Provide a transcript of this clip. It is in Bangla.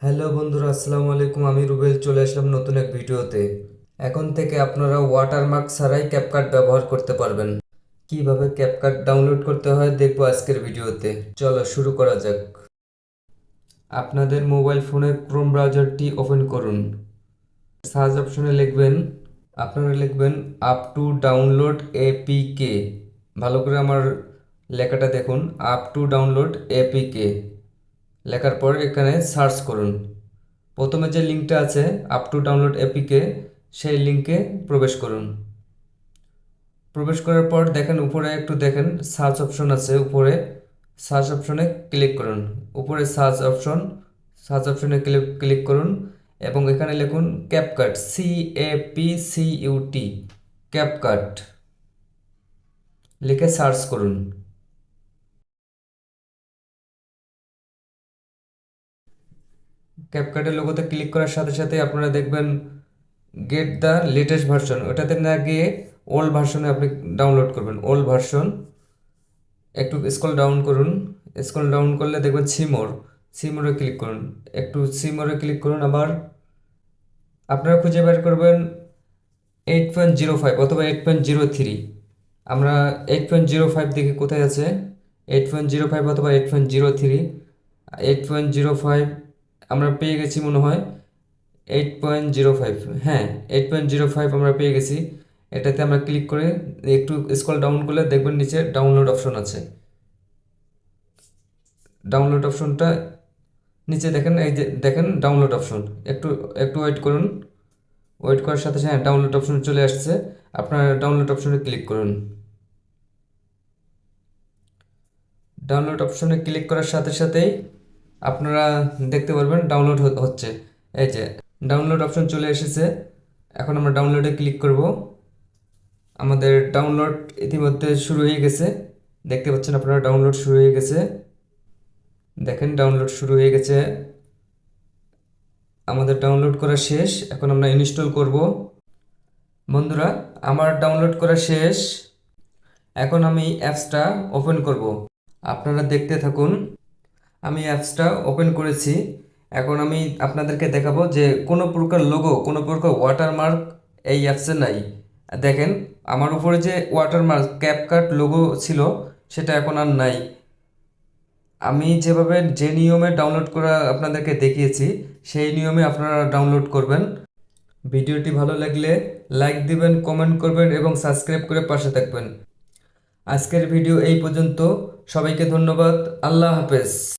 হ্যালো বন্ধুরা, আসসালামু আলাইকুম। আমি রুবেল চলে আসলাম নতুন এক ভিডিওতে। এখন থেকে আপনারা ওয়াটারমার্ক ছাড়াই ক্যাপকাট ব্যবহার করতে পারবেন। কিভাবে ক্যাপকাট ডাউনলোড করতে হয় দেখবো আজকের ভিডিওতে। চলো শুরু করা যাক। আপনাদের মোবাইল ফোনে ক্রোম ব্রাউজারটি ওপেন করুন। সার্চ অপশনে আপনারা লিখবেন আপ টু ডাউনলোড এপিকে। ভালো করে আমার লেখাটা দেখুন, আপ টু ডাউনলোড এপিকে লেখার পর এখানে সার্চ করুন। প্রথমে যে লিঙ্কটা আছে আপ টু ডাউনলোড এপিকে, সেই লিঙ্কে প্রবেশ করুন। প্রবেশ করার পর দেখেন উপরে একটু দেখেন সার্চ অপশন আছে, উপরে সার্চ অপশনে ক্লিক করুন। উপরে সার্চ অপশনে ক্লিক করুন এবং এখানে লিখুন ক্যাপকাট, CAPCUT, ক্যাপকাট লিখে সার্চ করুন। ক্যাপকাটের লোগোতে ক্লিক করার সাথে সাথে আপনারা দেখবেন গেট দ্য লেটেস্ট ভার্সন, ওটাতে না গিয়ে ওল্ড ভার্সনে আপনি ডাউনলোড করবেন। ওল্ড ভার্সন একটু স্ক্রল ডাউন করুন। স্ক্রল ডাউন করলে দেখবেন সিমোরে ক্লিক করুন। একটু সিমোরে ক্লিক করুন। আবার আপনারা খুঁজে বের করবেন 8.05 অথবা 8.03। আমরা 8.05 দেখি কোথায় আছে। 8.05 অথবা 8.03, 8.05 আমরা পেয়ে গেছি মনে হয়। 8.05, হ্যাঁ 8.05 আমরা পেয়ে গেছি। এটাতে আমরা ক্লিক করে একটু স্ক্রল ডাউন করলে দেখবেন নিচে ডাউনলোড অপশন আছে। ডাউনলোড অপশনটা নিচে দেখেন, এই যে দেখেন ডাউনলোড অপশন। একটু একটু ওয়েট করুন। ওয়েট করার সাথে সাথে ডাউনলোড অপশন চলে আসছে। আপনারা ডাউনলোড অপশনে ক্লিক করুন। ডাউনলোড অপশনে ক্লিক করার সাথে সাথেই আপনারা দেখতে পারবেন ডাউনলোড হচ্ছে। এই যে ডাউনলোড অপশন চলে এসেছে। এখন আমরা ডাউনলোডে ক্লিক করব। আমাদের ডাউনলোড ইতিমধ্যে শুরু হয়ে গেছে। দেখতে পাচ্ছেন আপনারা ডাউনলোড শুরু হয়ে গেছে। দেখেন ডাউনলোড শুরু হয়ে গেছে। আমাদের ডাউনলোড করা শেষ। এখন আমরা ইনস্টল করব। বন্ধুরা, আমার ডাউনলোড করা শেষ। এখন আমি অ্যাপসটা ওপেন করব। আপনারা দেখতে থাকুন। আমি অ্যাপসটা ওপেন করেছি। এখন আমি আপনাদেরকে দেখাবো যে কোনো প্রকার লোগো, কোনো প্রকার ওয়াটারমার্ক এই অ্যাপসে নাই। দেখেন আমার উপরে যে ওয়াটারমার্ক ক্যাপকাট লোগো ছিল সেটা এখন আর নাই। আমি যেভাবে যে নিয়মে ডাউনলোড করা আপনাদেরকে দেখিয়েছি সেই নিয়মে আপনারা ডাউনলোড করবেন। ভিডিওটি ভালো লাগলে লাইক দিবেন, কমেন্ট করবেন এবং সাবস্ক্রাইব করে পাশে থাকবেন। আজকের ভিডিও এই পর্যন্ত। সবাইকে ধন্যবাদ। আল্লাহ হাফেজ।